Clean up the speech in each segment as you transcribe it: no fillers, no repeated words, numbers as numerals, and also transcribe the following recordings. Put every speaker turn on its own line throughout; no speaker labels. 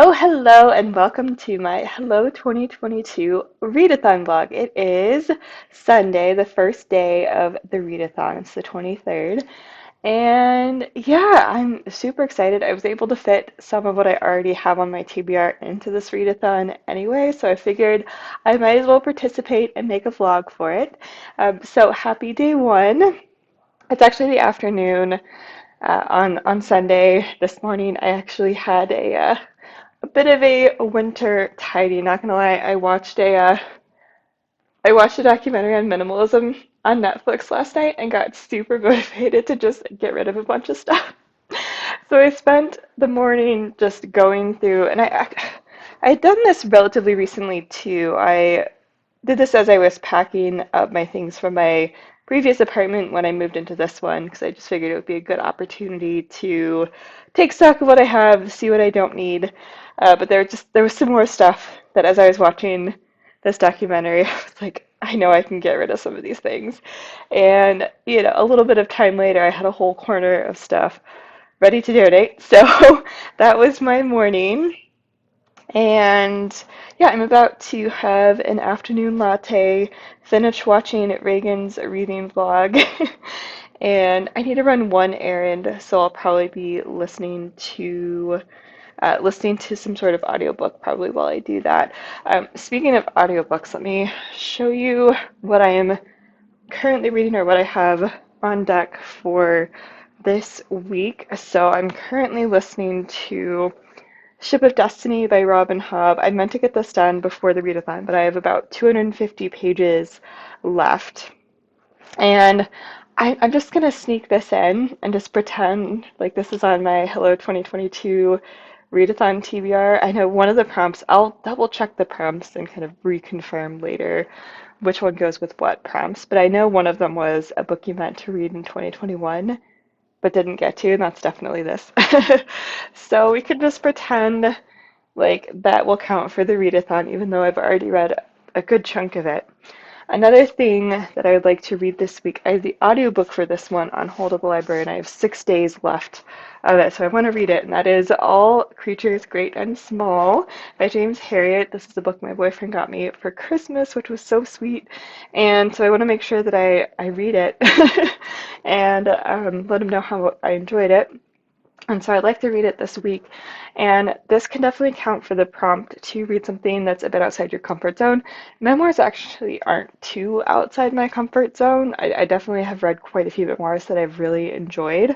Oh, hello, and welcome to my Hello 2022 Readathon vlog. It is Sunday, the first day of the Readathon. It's the 23rd. And yeah, I'm super excited. I was able to fit some of what I already have on my TBR into this readathon anyway, so I figured I might as well participate and make a vlog for it. So happy day one. It's actually the afternoon on Sunday. This morning, I actually had a bit of a winter tidy. Not gonna lie, I watched a documentary on minimalism on Netflix last night and got super motivated to just get rid of a bunch of stuff. So I spent the morning just going through, and I had done this relatively recently too. I did this as I was packing up my things from my previous apartment when I moved into this one because I just figured it would be a good opportunity to take stock of what I have, see what I don't need. But there was some more stuff that as I was watching this documentary, I was like, I know I can get rid of some of these things. And, a little bit of time later, I had a whole corner of stuff ready to donate. So that was my morning. And yeah, I'm about to have an afternoon latte, finish watching Reagan's reading vlog, and I need to run one errand, so I'll probably be listening to some sort of audiobook probably while I do that. Speaking of audiobooks, let me show you what I am currently reading or what I have on deck for this week. So I'm currently listening to Ship of Destiny by Robin Hobb. I meant to get this done before the readathon, but I have about 250 pages left. And I'm just going to sneak this in and just pretend like this is on my Hello 2022 Readathon TBR. I know one of the prompts, I'll double check the prompts and kind of reconfirm later which one goes with what prompts, but I know one of them was a book you meant to read in 2021 but didn't get to, and that's definitely this. So we could just pretend like that will count for the readathon, even though I've already read a good chunk of it. Another thing that I would like to read this week, I have the audiobook for this one on hold at the library, and I have 6 days left of it, so I want to read it, and that is All Creatures Great and Small by James Harriet. This is a book my boyfriend got me for Christmas, which was so sweet, and so I want to make sure that I read it and let him know how I enjoyed it. And so I'd like to read it this week. And this can definitely count for the prompt to read something that's a bit outside your comfort zone. Memoirs actually aren't too outside my comfort zone. I definitely have read quite a few memoirs that I've really enjoyed,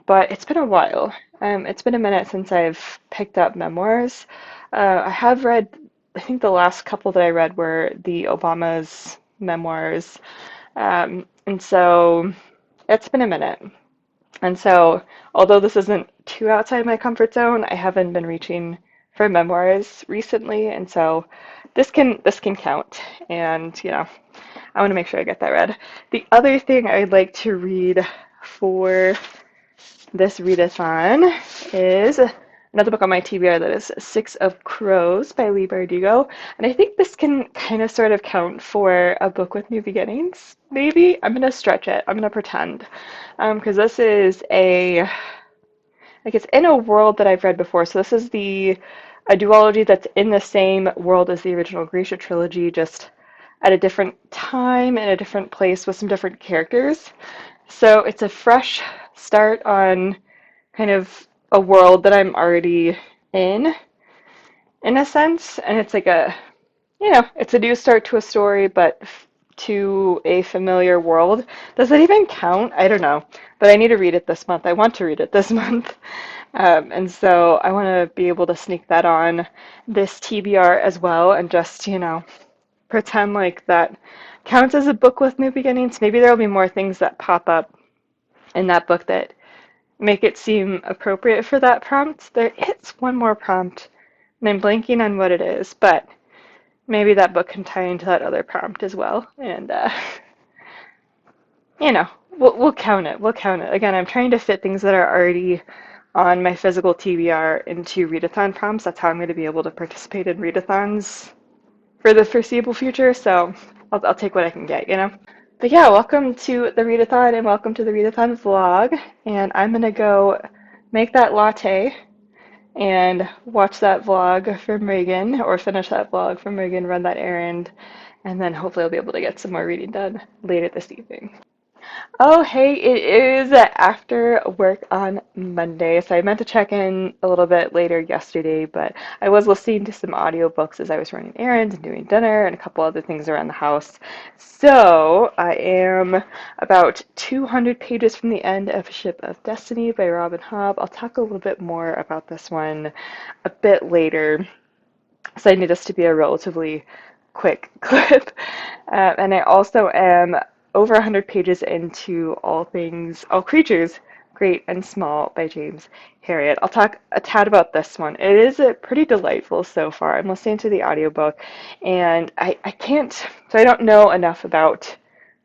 but it's been a while. It's been a minute since I've picked up memoirs. I have read, I think the last couple that I read were the Obama's memoirs. And so it's been a minute. And so, although this isn't too outside my comfort zone, I haven't been reaching for memoirs recently, and so this can count. And I want to make sure I get that read. The other thing I'd like to read for this readathon is another book on my TBR that is Six of Crows by Lee Bardugo. And I think this can kind of sort of count for a book with new beginnings, maybe. I'm going to stretch it. I'm going to pretend. Because this is like it's in a world that I've read before. So this is a duology that's in the same world as the original Grisha trilogy, just at a different time and a different place with some different characters. So it's a fresh start on kind of a world that I'm already in a sense, and it's like it's a new start to a story, but to a familiar world. Does that even count? I don't know, but I need to read it this month. I want to read it this month. And so I want to be able to sneak that on this TBR as well and just, pretend like that counts as a book with new beginnings. Maybe there'll be more things that pop up in that book that make it seem appropriate for that prompt. There is one more prompt, and I'm blanking on what it is, but maybe that book can tie into that other prompt as well. And you know, we'll count it. We'll count it. Again, I'm trying to fit things that are already on my physical TBR into readathon prompts. That's how I'm going to be able to participate in readathons for the foreseeable future. So I'll take what I can get. But yeah, welcome to the readathon and welcome to the readathon vlog. And I'm going to go make that latte and watch that vlog from Reagan, or finish that vlog from Reagan, run that errand, and then hopefully I'll be able to get some more reading done later this evening. Oh, hey, it is after work on Monday, so I meant to check in a little bit later yesterday, but I was listening to some audiobooks as I was running errands and doing dinner and a couple other things around the house. So I am about 200 pages from the end of Ship of Destiny by Robin Hobb. I'll talk a little bit more about this one a bit later. So I need this to be a relatively quick clip. And I also am over 100 pages into All Creatures, Great and Small by James Herriot. I'll talk a tad about this one. It is pretty delightful so far. I'm listening to the audiobook, and I can't, so I don't know enough about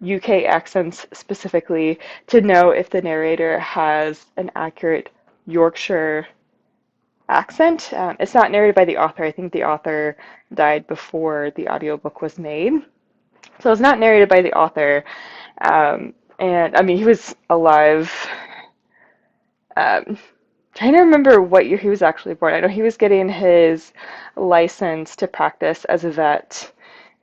UK accents specifically to know if the narrator has an accurate Yorkshire accent. It's not narrated by the author. I think the author died before the audiobook was made. So it's not narrated by the author. And I mean, he was alive. Um, Trying to remember what year he was actually born. I know he was getting his license to practice as a vet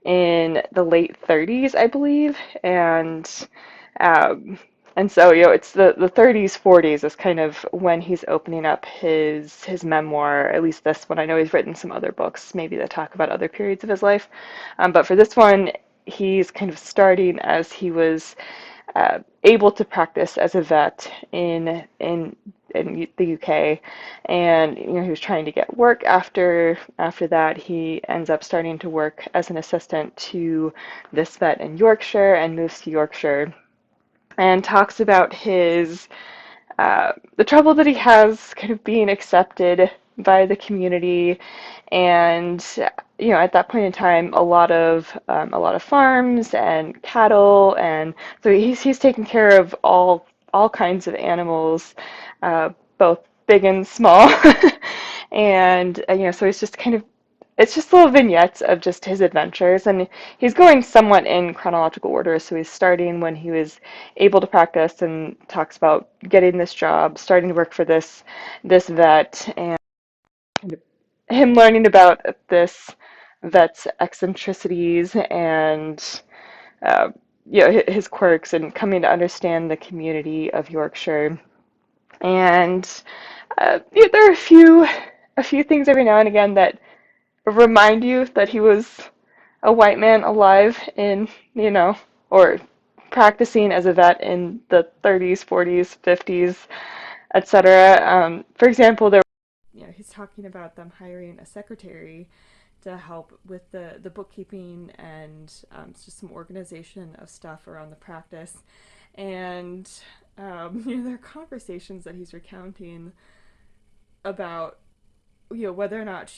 in the late 30s, I believe, um, and so it's the 30s, 40s is kind of when he's opening up his memoir. At least this one. I know he's written some other books, maybe that talk about other periods of his life, but for this one, he's kind of starting as he was able to practice as a vet in the UK, and he was trying to get work after that. He ends up starting to work as an assistant to this vet in Yorkshire and moves to Yorkshire and talks about his the trouble that he has kind of being accepted by the community, and at that point in time, a lot of farms and cattle, and so he's taking care of all kinds of animals, both big and small, and so he's just kind of it's just little vignettes of just his adventures, and he's going somewhat in chronological order. So he's starting when he was able to practice and talks about getting this job, starting to work for this vet, and him learning about this vet's eccentricities and uh, his quirks, and coming to understand the community of Yorkshire. And there are a few things every now and again that remind you that he was a white man alive or practicing as a vet in the 30s, 40s, 50s, etc. For example, he's talking about them hiring a secretary to help with the bookkeeping and just some organization of stuff around the practice. And there are conversations that he's recounting about whether or not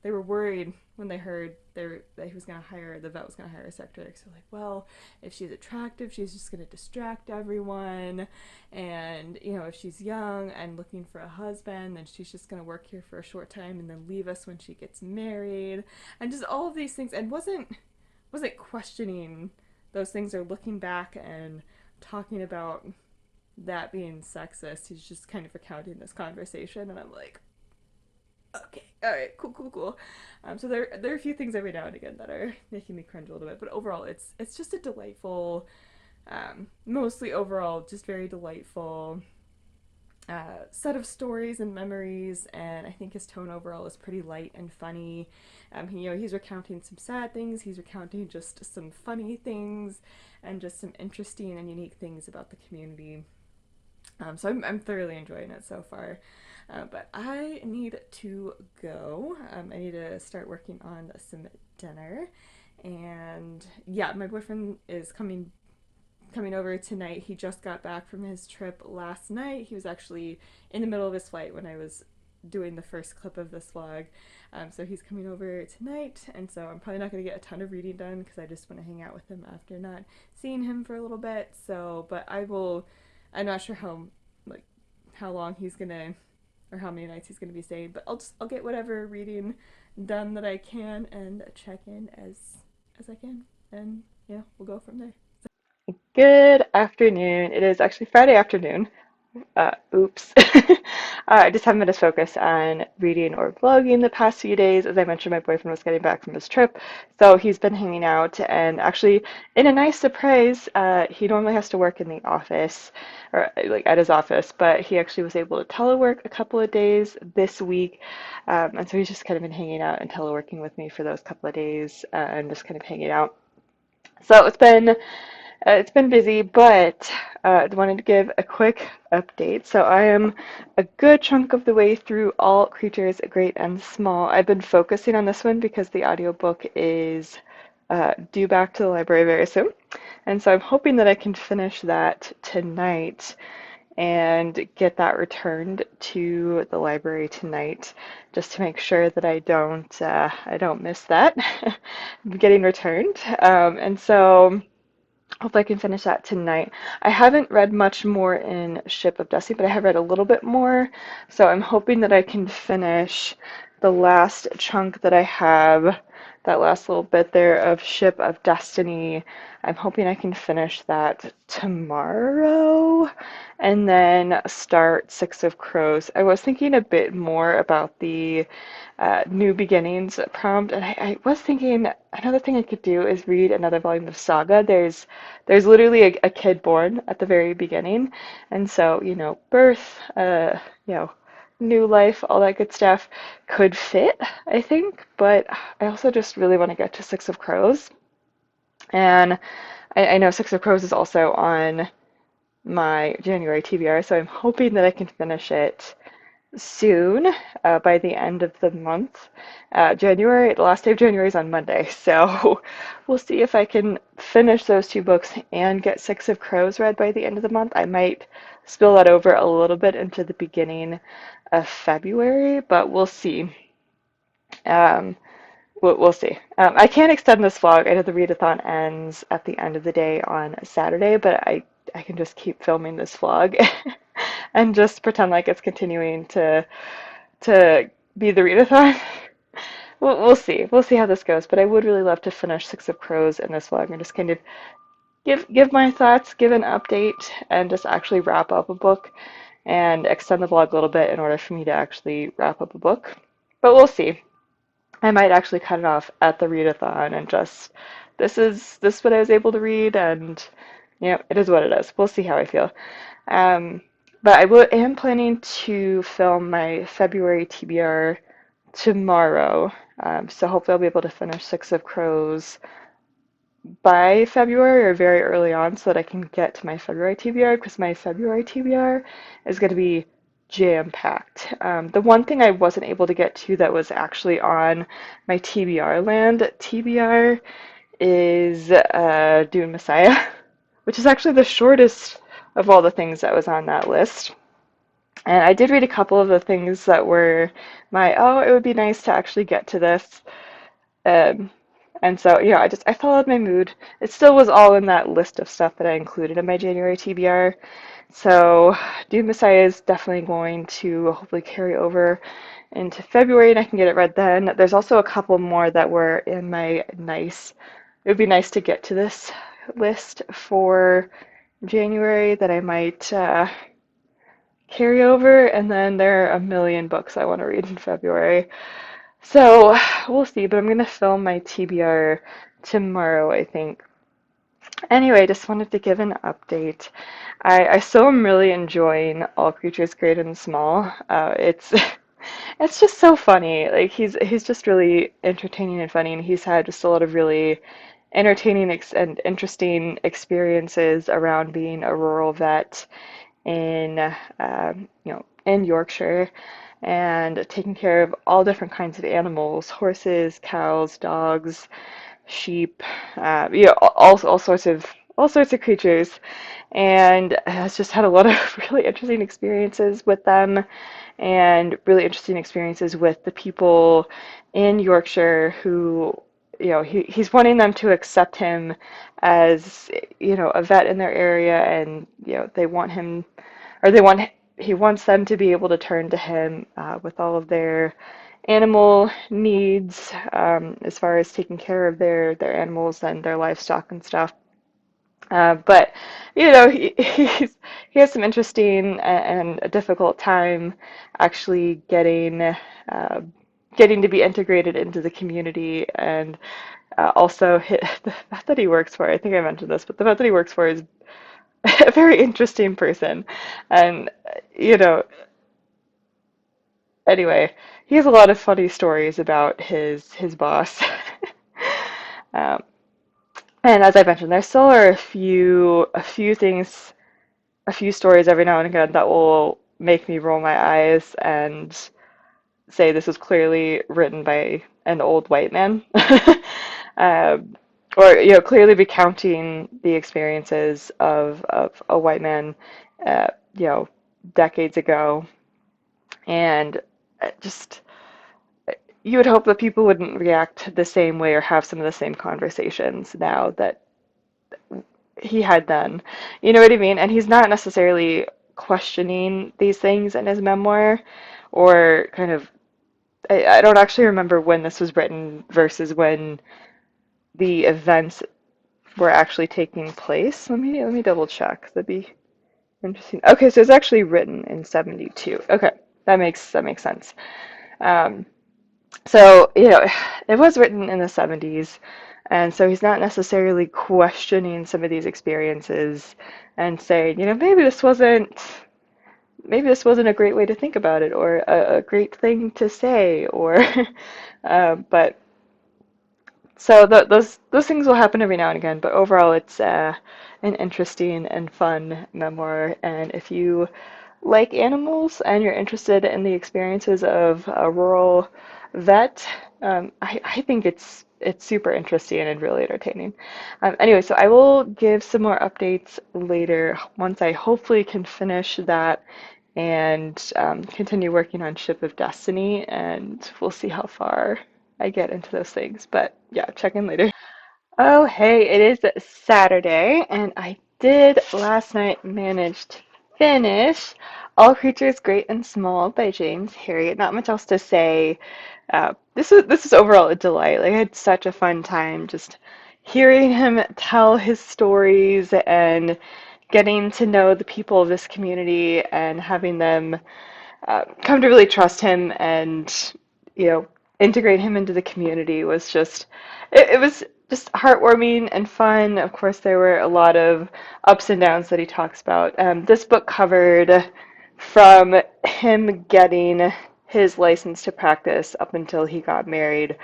they were worried when they heard that he was going to hire, the vet was going to hire a secretary. So like, well, if she's attractive, she's just going to distract everyone. And, if she's young and looking for a husband, then she's just going to work here for a short time and then leave us when she gets married. And just all of these things. And wasn't questioning those things or looking back and talking about that being sexist. He's just kind of recounting this conversation. And I'm like, okay, all right, cool. So there are a few things every now and again that are making me cringe a little bit, but overall, it's just a delightful, mostly overall, just very delightful set of stories and memories. And I think his tone overall is pretty light and funny. He's recounting some sad things, he's recounting just some funny things, and just some interesting and unique things about the community. So I'm thoroughly enjoying it so far. But I need to go. I need to start working on some dinner. And yeah, my boyfriend is coming over tonight. He just got back from his trip last night. He was actually in the middle of his flight when I was doing the first clip of this vlog. So he's coming over tonight, and so I'm probably not going to get a ton of reading done because I just want to hang out with him after not seeing him for a little bit. So, but I'm not sure how long he's gonna, or how many nights he's gonna be staying, but I'll get whatever reading done that I can and check in as I can, and we'll go from there. Good afternoon. It is actually Friday afternoon. Oops. I just haven't been as focused on reading or vlogging the past few days. As I mentioned, my boyfriend was getting back from his trip, so he's been hanging out. And actually, in a nice surprise, he normally has to work in the office, or like at his office, but he actually was able to telework a couple of days this week. And so he's just kind of been hanging out and teleworking with me for those couple of days, and just kind of hanging out. So it's been busy, but I wanted to give a quick update. So I am a good chunk of the way through All Creatures Great and Small. I've been focusing on this one because the audiobook is due back to the library very soon. And so I'm hoping that I can finish that tonight and get that returned to the library tonight, just to make sure that I don't miss that getting returned. And so hope I can finish that tonight. I haven't read much more in Ship of Destiny, but I have read a little bit more. So I'm hoping that I can finish the last chunk that I have, that last little bit there of Ship of Destiny. I'm hoping I can finish that tomorrow and then start Six of Crows. I was thinking a bit more about the New Beginnings prompt, and I was thinking another thing I could do is read another volume of Saga. There's literally a kid born at the very beginning, and so birth, you know, new life, all that good stuff could fit, I think. But I also just really want to get to Six of Crows, and I know Six of Crows is also on my January TBR, so I'm hoping that I can finish it soon, by the end of the month. January, the last day of January is on Monday, so we'll see if I can finish those two books and get Six of Crows read by the end of the month. I might spill that over a little bit into the beginning of February, but we'll see. Um, we'll see. I can't extend this vlog. I know the readathon ends at the end of the day on Saturday, but I can just keep filming this vlog and just pretend like it's continuing to be the readathon. We'll see. We'll see how this goes. But I would really love to finish Six of Crows in this vlog and just kind of give my thoughts, give an update, and just actually wrap up a book and extend the vlog a little bit in order for me to actually wrap up a book. But we'll see. I might actually cut it off at the readathon and just this is what I was able to read, and it is what it is. We'll see how I feel. Um, but am planning to film my February TBR tomorrow. So hopefully I'll be able to finish Six of Crows by February or very early on so that I can get to my February TBR, because my February TBR is going to be jam-packed. The one thing I wasn't able to get to that was actually on my TBR land TBR is Dune Messiah, which is actually the shortest of all the things that was on that list. And I did read a couple of the things that were oh, it would be nice to actually get to this. Um, and so, I followed my mood. It still was all in that list of stuff that I included in my January TBR. So, Dune Messiah is definitely going to hopefully carry over into February and I can get it read then. There's also a couple more that were in my it would be nice to get to this list for January that I might carry over, and then there are a million books I want to read in February. So we'll see, but I'm going to film my TBR tomorrow, I think. Anyway, just wanted to give an update. I still am really enjoying All Creatures Great and Small. It's it's just so funny. Like he's just really entertaining and funny, and he's had just a lot of really entertaining and interesting experiences around being a rural vet in in Yorkshire and taking care of all different kinds of animals, horses, cows, dogs, sheep, all sorts of creatures, and has just had a lot of really interesting experiences with them, and really interesting experiences with the people in Yorkshire who, he's wanting them to accept him as, a vet in their area, and they want him, or he wants them to be able to turn to him with all of their animal needs, as far as taking care of their animals and their livestock and stuff. But he has some interesting and a difficult time actually getting to be integrated into the community, and also the vet that he works for. I think I mentioned this, but the vet that he works for is a very interesting person, and you know, anyway, he has a lot of funny stories about his boss. Um, and as I mentioned, there still are a few things, a few stories every now and again that will make me roll my eyes and say this is clearly written by an old white man. um, or clearly recounting the experiences of a white man, uh, you know, decades ago, and just you would hope that people wouldn't react the same way or have some of the same conversations now that he had then. You know what I mean? And he's not necessarily questioning these things in his memoir, or kind of, I don't actually remember when this was written versus when the events were actually taking place. Let me double check. That'd be interesting. Okay, so it's actually written in 72. Okay, that makes sense. Um, so, it was written in the 70s, and so he's not necessarily questioning some of these experiences and saying, maybe this wasn't a great way to think about it, or a great thing to say, or but so those things will happen every now and again, but overall it's an interesting and fun memoir. And if you like animals and you're interested in the experiences of a rural vet, I think it's super interesting and really entertaining. Anyway, so I will give some more updates later once I hopefully can finish that and continue working on Ship of Destiny, and we'll see how far I get into those things. But yeah, check in later. Oh, hey, it is Saturday, and I did last night manage to finish All Creatures Great and Small by James Harriet. Not much else to say. This was overall a delight. Like, I had such a fun time just hearing him tell his stories and getting to know the people of this community and having them come to really trust him and you know integrate him into the community was just it was just heartwarming and fun. Of course, there were a lot of ups and downs that he talks about. This book covered from him getting his license to practice up until he got married,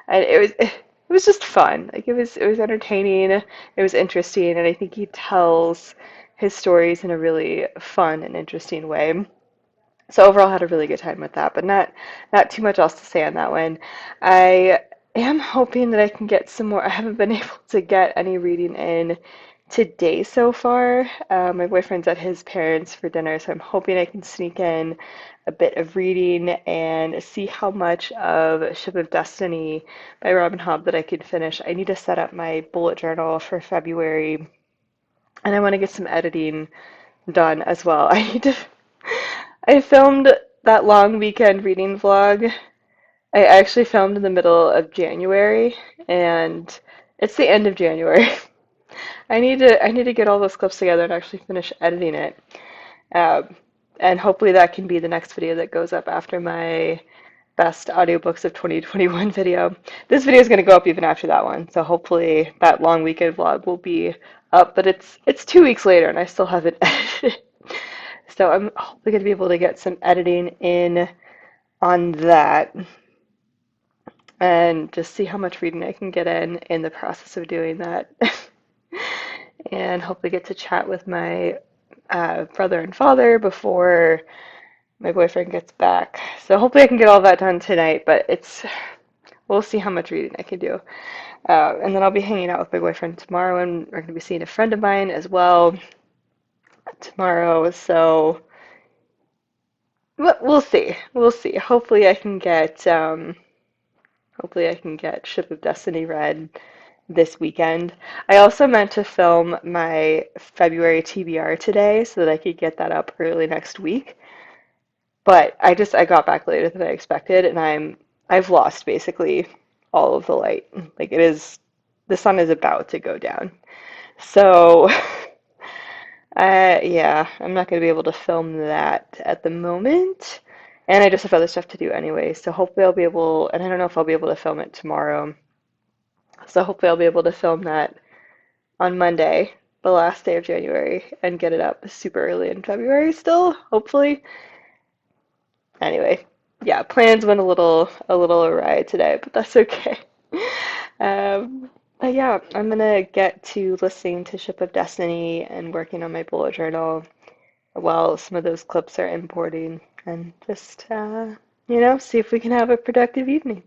and it was just fun. Like it was entertaining, it was interesting, and I think he tells his stories in a really fun and interesting way. So overall, had a really good time with that, but not too much else to say on that one. I am hoping that I can get some more. I haven't been able to get any reading in today so far. My boyfriend's at his parents' for dinner, so I'm hoping I can sneak in a bit of reading and see how much of Ship of Destiny by Robin Hobb that I could finish. I need to set up my bullet journal for February, and I want to get some editing done as well. I filmed that long weekend reading vlog. I actually filmed in the middle of January, and it's the end of January. I need to get all those clips together and actually finish editing it. Um, and hopefully that can be the next video that goes up after my best audiobooks of 2021 video. This video is going to go up even after that one, so hopefully that long weekend vlog will be up, but it's 2 weeks later and I still haven't edited. So I'm hopefully going to be able to get some editing in on that and just see how much reading I can get in the process of doing that. And hopefully get to chat with my brother and father before my boyfriend gets back. So hopefully I can get all that done tonight, but we'll see how much reading I can do. And then I'll be hanging out with my boyfriend tomorrow, and we're going to be seeing a friend of mine as well tomorrow. So we'll see. We'll see. Hopefully I can get Ship of Destiny read this weekend. I also meant to film my February TBR today so that I could get that up early next week. But I got back later than I expected, and I've lost basically all of the light. Like the sun is about to go down. So, yeah, I'm not going to be able to film that at the moment. And I just have other stuff to do anyway. So hopefully I'll be able, and I don't know if I'll be able to film it tomorrow. So hopefully I'll be able to film that on Monday, the last day of January, and get it up super early in February still, hopefully. Anyway, yeah, plans went a little awry today, but that's okay. But yeah, I'm gonna get to listening to Ship of Destiny and working on my bullet journal while some of those clips are importing and just see if we can have a productive evening.